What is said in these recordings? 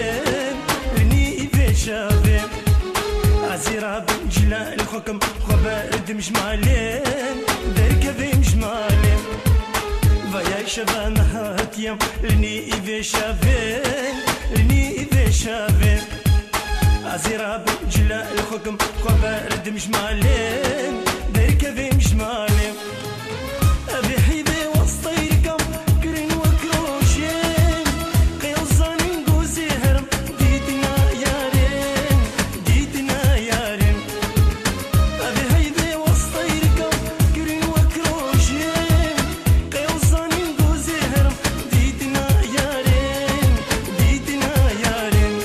جمالين لني شافين عزيرة بجلال الحكم خبرد مجمالين درك ذي مجمالين فيا شباب هاتيم لني شافين لني شافين عزيرة بجلال الحكم خبرد مجمالين درك ذي مجمالين أبي حيبي وسطيركم كرين وكروشين قيوزان نقوزي هرم ديدنا يارين ديدنا يارين أبي حيبي وسطيركم كرين وكروشين قيوزان نقوزي هرم ديدنا يارين ديدنا يارين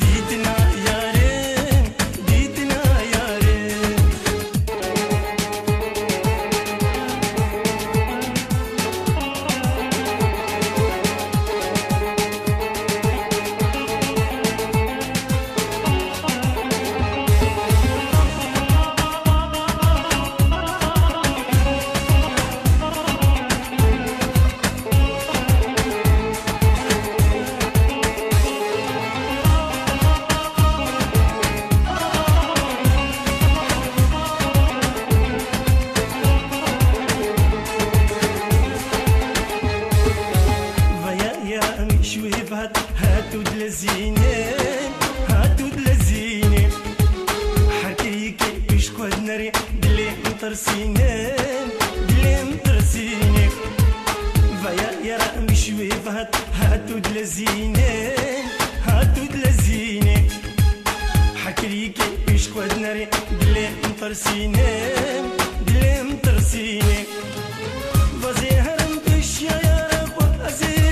ديدنا يارين ديدنا يارين شويفات هاتو دلزينين هاتو دلزينين حكيكي ايش قد نري بلي مطرسينين بلي مطرسينين فيا يا رامي شويفات هاتو دلزينين هاتو دلزينين حكيكي ايش قد نري بلي مطرسينين بلي مطرسينين فزيهرم بشيا يا رب أزيبي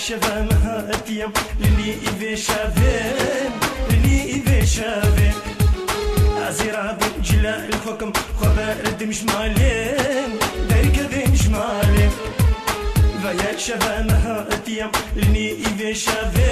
شباب هاتيم لني شافين لني شافين عزيرة بجلال الحكم خبرد مجمالين درك ذي مجمالين فيا شباب هاتيم لني شافين